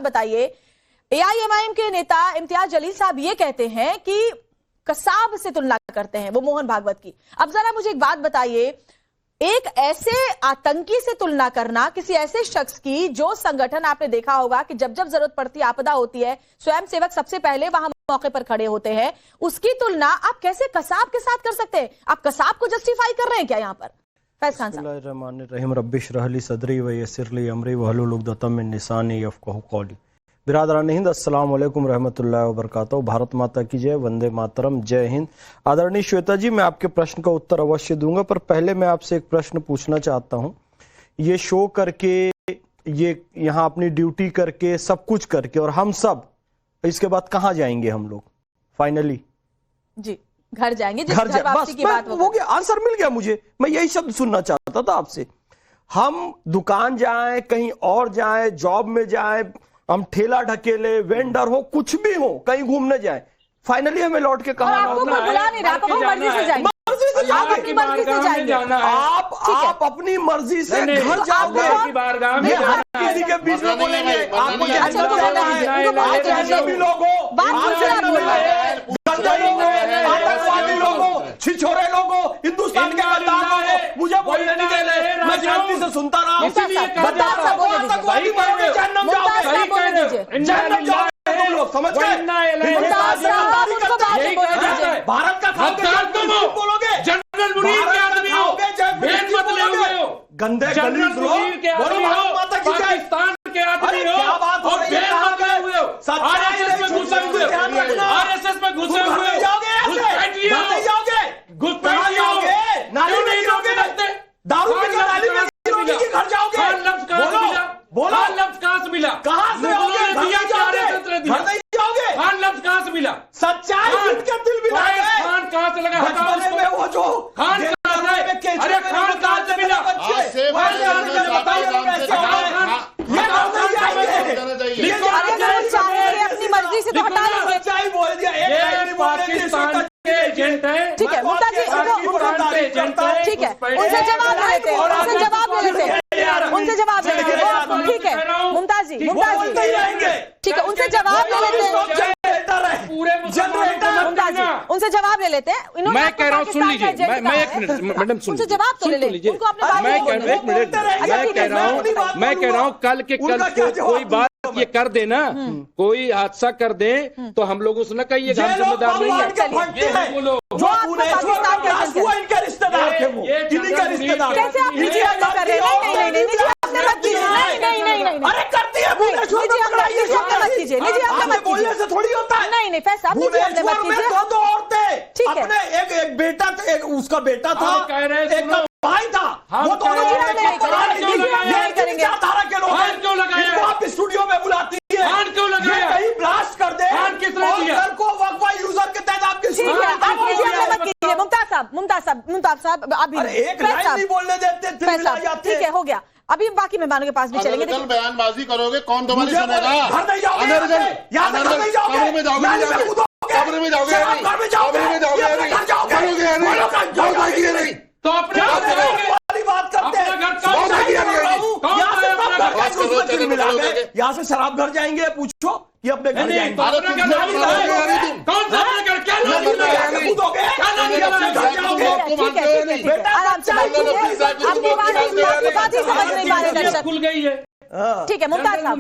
बात बताइए, एआईएमआईएम के नेता इम्तियाज जलील साहब ये कहते हैं कि कसाब से तुलना करते हैं वो मोहन भागवत की। अब जरा मुझे एक बात बताइए, एक ऐसे आतंकी से तुलना करना किसी ऐसे शख्स की जो संगठन आपने देखा होगा कि जब जब जरूरत पड़ती है, आपदा होती है, स्वयंसेवक सबसे पहले वहां मौके पर खड़े होते हैं, उसकी तुलना आप कैसे कसाब के साथ कर सकते हैं? आप कसाब को जस्टिफाई कर रहे हैं क्या यहाँ पर? फैज खान साहब। बिस्मिल्लाहिर्रहमानिर्रहीम, रब्बिश रहली सदरी व यस्सिर ली अमरी वहलुल उक़दतम मिन लिसानी यफ़क़हू क़ौली। बिरादरान हिंद, अस्सलाम वालेकुम रहमतुल्लाहि व बरकातहू। भारत माता की जय, वंदे मातरम, जय हिंद। आदरणीय श्वेता जी, मैं आपके प्रश्न का उत्तर अवश्य दूंगा, पर पहले मैं आपसे एक प्रश्न पूछना चाहता हूं। ये शो करके, ये यहाँ अपनी ड्यूटी करके, सब कुछ करके, और हम सब इसके बाद कहाँ जाएंगे हम लोग? फाइनली जी घर जाएंगे, घर वापसी की बात हो गया, आंसर मिल गया मुझे। मैं यही शब्द सुनना चाहता था आपसे। हम दुकान जाएं, कहीं और जाएं, जॉब में जाएं, हम ठेला ढकेले, वेंडर हो, कुछ भी हो, कहीं घूमने जाए, फाइनली हमें लौट के कहा आपको कोई बुला नहीं रहा, आप अपनी मर्जी से जाएंगे, आप अपनी मर्जी से जाएंगे, आप अपनी मर्जी से घर जाओगे, किसी के बीच में बोलेंगे आपको आतंकवादी लोगों, छिछोरे लोगों, हिंदुस्तान के गद्दार लोगों, मुझे बोलने नहीं दे रहे, मैं शांति से सुनता रहा। समझ गए? भारत का बोलोगे, जनरल मुनीर के आदमी हो, गंदे गलीज लोग, पाकिस्तान के आदमी हो, और आरएसएस में घुसे हुए, आरएसएस में घुसे हुए, क्यों नहीं जाओगे? दारू के घर जाओगे, लफ्ज कहां से मिला? कहां से कहां से मिला? सच्चाई जिनके दिल में खान कहां से लगा? वो जो खान अरे खान कहां से मिला? अपनी मर्जी से तो हटा लेंगे। पाकिस्तान के एजेंट है, ठीक है मुमताज जी, ठीक है, उनसे जवाब ले लेते हैं, उनसे जवाब ले लेते हैं, उनसे जवाब ले लेते हैं, ठीक है मुमताज जी, ठीक है, उनसे जवाब ले लेते हैं, उनसे जवाब ले लेते हैं। मैं कह रहा हूँ, सुन लीजिए, मैं एक मिनट मैडम सुन उनसे जवाब तो ले लीजिए, मैं कह रहा हूँ कल के कल कोई बात ये कर देना, कोई हादसा कर दे तो हम लोग उसने कहिएगा हम जिम्मेदार नहीं है। बोलो इनके रिश्तेदार थे, वो इन्हीं का रिश्तेदार। कैसे आप निजी हमला कर रहे हैं? नहीं मत कीजिए, नहीं अरे करती है, निजी हमला मत कीजिए, निजी हमला मत कीजिए, बोलने से थोड़ी होता है। नहीं फैज साहब, निजी हमला मत कीजिए। दो औरतें, ठीक है, अपने एक बेटा था, एक उसका बेटा था, एक भाई था, वो दोनों करेंगे। आप स्टूडियो में बुलाती है, कहीं ब्लास्ट कर दे, को वक्फा यूजर के तहत आपकी मत कीजिए। मुमताज साहब अभी एक लाइन नहीं बोलने देते, ठीक है, हो गया। अभी बाकी मेहमानों के पास भी चलेंगे। कल बयानबाजी करोगे, कौन तुम्हारी सुनेगा? घर नहीं जाओगे, कब्र में जाओगे, तो अपने वाली बात करते हैं। यहाँ से शराब घर जाएंगे, पूछो, ये अपने घर जाएंगे। कौन सा अपने घर? क्या खुल गई है? ठीक है मुमताज साहब,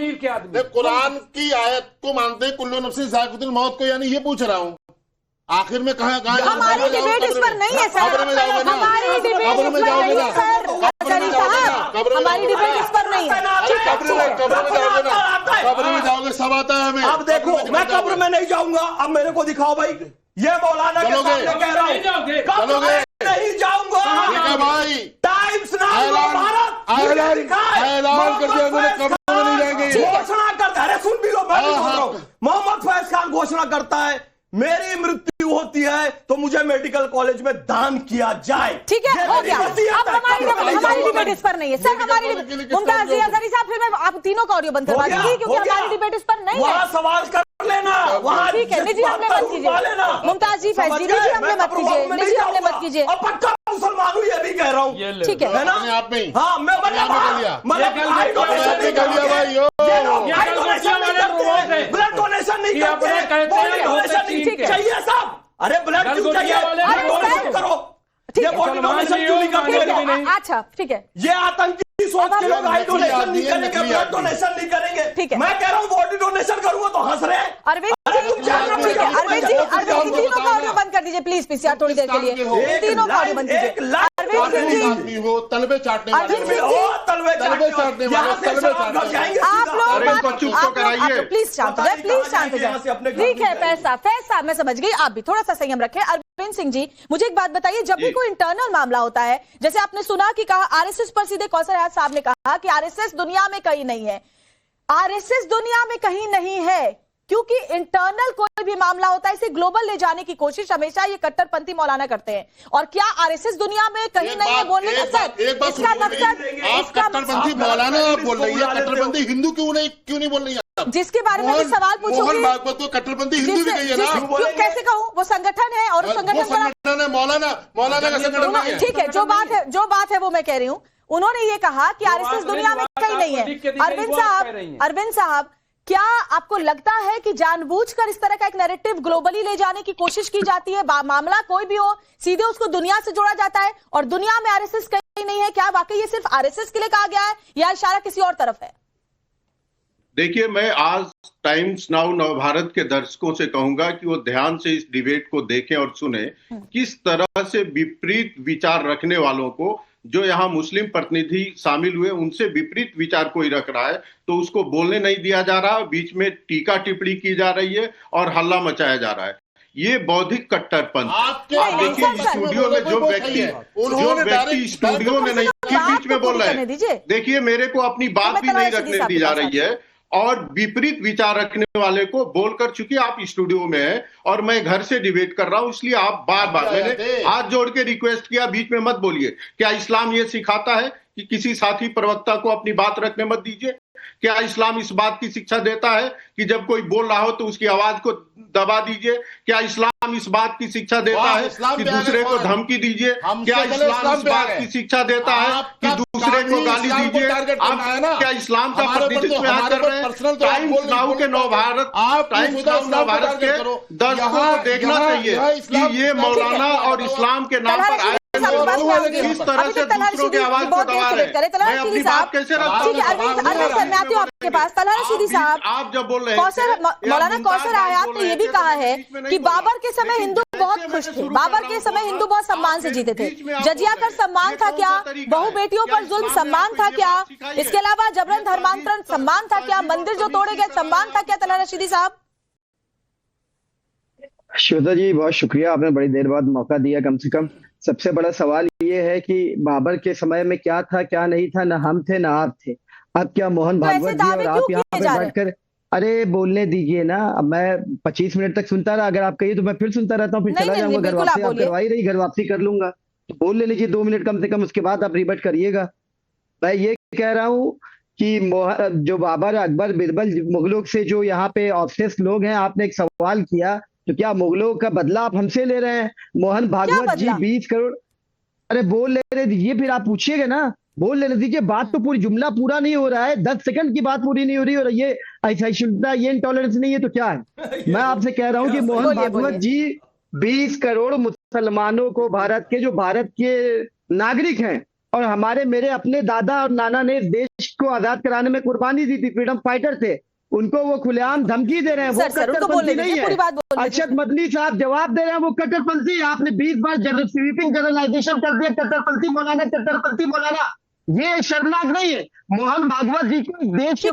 कुरान की आयत को मानते हैं, कुल्लू नफ्सिन ज़ाइक़तुल मौत को, यानी ये पूछ रहा हूँ आखिर में कहाँ हमारी डिबेट इस पर नहीं है सर, हमारी डिबेट इस पर नहीं है सर, हमारी डिबेट इस पर नहीं है। कब्र में जाओगे, सब आता है हमें। अब देखो, मैं कब्र में नहीं जाऊंगा, अब मेरे को दिखाओ भाई, ये मौलाना के सामने कह रहा हूँ, कब्र में नहीं जाऊंगा। ठीक है भाई, टाइम्स नाउ भारत ऐलान कर दिया उन्होंने, कब्र में नहीं जाएंगे, घोषणा करता है। सुन भी लो, मैं भी बोल रहा हूँ, मोहम्मद फैज खान घोषणा करता है, मेरी मृत्यु होती है तो मुझे मेडिकल कॉलेज में दान किया जाए। ठीक है, हो गया। अब हमारी डिबेट इस पर नहीं है सर, हमारी मुमताज जी अजहरी साहब, फिर मैं आप तीनों का ऑडियो बंद करवा दूंगी क्योंकि हमारी डिबेट इस पर नहीं है। सवाल कर लेना, वहाँ ठीक है, निजी हमले मत कीजिए मुमताज जी, फैज जी, निजी हमले मत कीजिए, निजी हमले मत कीजिए। और पक्का मुसलमान हूँ, ये भी कह रहा हूँ, ठीक है ना? आप में हाँ, मैं नहीं कि अपने करते, कहते हैं बॉडी होते डोनेशन चीन नहीं के। चाहिए साहब। अरे ब्लड क्यों गलगोटिया चाहिए, वाले ब्लड लोग डोनेशन हैं। करो, ठीक ये है, बॉडी मुसलमान डोनेशन भी क्यों हो, नहीं करते? मानते भी नहीं। अच्छा ठीक है, ये आतंकी सोच के लोग आई डोनेशन नहीं करेंगे, नकली ब्लड आदमी। डोनेशन नहीं करेंगे। ठीक है। मैं कह रहा हूँ बॉडी डोनेशन करूंगा तो हंस रहे हैं। अरविंद अरे जी, तुम जान रहे हो ठीक है, क्या? अरविंद जी, अरविंद जी, तीनों का ऑडियो बंद कर दीजिए प्लीज पीसीआर थोड़ी देर के लिए, इन तीनों का ऑडियो बंद कीजिए। अरविंद सिंह जी, आदमी हो, तलबे चाटने वाले अरविंद हो। सिंह जी, तलवे तलवे चाटने वाले, यहाँ से तलवे सब चाटने लोग जाएंगे आप सीधा। लोग अरे इनको चुप तो कराइए। प्लीज शांत हो जाए, प्लीज शांत हो यहाँ से अपने जाए। घर ठीक है, में फैज साहब मैं समझ गई, आप भी थोड़ा सा संयम रखें। अरविंद सिंह जी, मुझे एक बात बताइए, जब भी कोई इंटरनल मामला होता है, जैसे आपने सुना कि कहा आरएसएस पर सीधे कौसर आजाद साहब ने कहा कि आरएसएस दुनिया में कहीं नहीं है। आरएसएस दुनिया में कहीं नहीं है क्योंकि इंटरनल कोई भी मामला होता है इसे ग्लोबल ले जाने की कोशिश हमेशा ये कट्टरपंथी मौलाना करते हैं। और क्या आरएसएस दुनिया में कहीं नहीं है बोलने का मकसद, इसका मकसद, आप कट्टरपंथी मौलाना आप बोल रही है, कट्टरपंथी हिंदू क्यों नहीं बोल रही है आप? जिसके बारे में भी सवाल मोहन पूछूंगी, भागवत को कट्टरपंथी हिंदू भी कही है ना। क्यों कैसे कहूं, वो संगठन है और वो संगठन का संगठन है, मौलाना का संगठन नहीं है। ठीक है, जो बात है वो मैं कह रही हूं। उन्होंने ये कहा कि आरएसएस दुनिया में कहीं नहीं है। अरविंद साहब, क्या आपको लगता है कि जानबूझकर इस तरह का एक नैरेटिव ग्लोबली ले जाने की कोशिश की जाती है? मामला कोई भी हो सीधे उसको दुनिया से जोड़ा जाता है और दुनिया में आरएसएस कहीं नहीं है। क्या वाकई ये सिर्फ आरएसएस के लिए कहा गया है या इशारा किसी और तरफ है? देखिए, मैं आज टाइम्स नाउ नवभारत के दर्शकों से कहूंगा कि वो ध्यान से इस डिबेट को देखें और सुने किस तरह से विपरीत विचार रखने वालों को, जो यहाँ मुस्लिम प्रतिनिधि शामिल हुए, उनसे विपरीत विचार कोई रख रहा है तो उसको बोलने नहीं दिया जा रहा, बीच में टीका टिप्पणी की जा रही है और हल्ला मचाया जा रहा है। ये बौद्धिक कट्टरपंथ। आप देखिए स्टूडियो में जो व्यक्ति स्टूडियो में नहीं बीच में बोल रहे हैं, देखिए मेरे को अपनी बात भी नहीं रखने दी जा रही है और विपरीत विचार रखने वाले को बोलकर, चूंकि आप स्टूडियो में हैं और मैं घर से डिबेट कर रहा हूं, इसलिए आप बार-बार मैंने हाथ जोड़ के रिक्वेस्ट किया बीच में मत बोलिए। क्या इस्लाम ये सिखाता है कि किसी साथी प्रवक्ता को अपनी बात रखने मत दीजिए? क्या इस्लाम इस बात की शिक्षा देता है कि जब कोई बोल रहा हो तो उसकी आवाज को दबा दीजिए? क्या इस्लाम इस बात की शिक्षा देता है कि दूसरे को धमकी दीजिए? क्या इस्लाम इस बात की शिक्षा देता है कि दूसरे को गाली दीजिए? आप क्या इस्लाम का प्रतिनिधित्व यहाँ कर रहे हैं? टाइम्स नाउ के नवभारत के दर्शकों को देखना चाहिए कि ये मौलाना और इस्लाम के नाम पर आए इस तरह से दूसरों की आवाज को दबा रहे हैं। मैं अपनी बात कैसे रखता हूं आपके पास? तलहर रशीदी साहब, आप जब बोल रहे हैं, मौलाना कौसर आयात ने यह भी कहा है कि बाबर के समय हिंदू बहुत खुश थे, बाबर के समय हिंदू बहुत सम्मान से जीते थे। जजिया कर सम्मान था क्या? बहु बेटियों पर जुल्म सम्मान था क्या? इसके अलावा जबरन धर्मांतरण सम्मान था क्या? मंदिर जो तोड़े गए सम्मान था क्या? तलहर रशीदी साहब। श्वेता जी, बहुत शुक्रिया, आपने बड़ी देर बाद मौका दिया। कम से कम सबसे बड़ा सवाल ये है कि बाबर के समय में क्या था क्या नहीं था, ना हम थे ना आप थे। अब क्या मोहन भागवत जी और आप यहाँ पे बैठकर, अरे बोलने दीजिए ना। अब मैं 25 मिनट तक सुनता रहा, अगर आप कहिए तो मैं फिर सुनता रहता हूँ, फिर चला जाऊंगा घर वापसी। आप करवाई रही, घर वापसी कर लूंगा, तो बोल ले लीजिए 2 मिनट कम से कम, उसके बाद आप रिबट करिएगा। मैं ये कह रहा हूँ कि जो बाबर, अकबर, बिरबल, मुगलों से जो यहाँ पे ऑब्सेस लोग हैं, आपने एक सवाल किया तो क्या मुगलों का बदला आप हमसे ले रहे हैं? मोहन भागवत जी 20 करोड़, अरे बोल ले रहे दीजिए, फिर आप पूछिएगा ना, बोल लेने दीजिए। बात तो पूरी, जुमला पूरा नहीं हो रहा है, 10 सेकंड की बात पूरी नहीं हो रही, और ये असहिष्णुता, ये इंटॉलरेंस नहीं है तो क्या है? मैं आपसे कह रहा हूं कि मोहन भागवत जी 20 करोड़ मुसलमानों को, भारत के, जो भारत के नागरिक हैं और हमारे मेरे अपने दादा और नाना ने देश को आजाद कराने में कुर्बानी दी थी, फ्रीडम फाइटर थे, उनको वो खुलेआम धमकी दे रहे हैं। वो कट्टरपंथी नहीं है। अरशद मदनी साहब जवाब दे रहे हैं, वो कट्टरपंथी है। आपने 20 बार स्वीपिंग जनरलाइजेशन कर दिया, कट्टरपंथी मौलाना, कट्टरपंथी मौलाना। ये शर्मनाक नहीं है? मोहन भागवत जी को देश के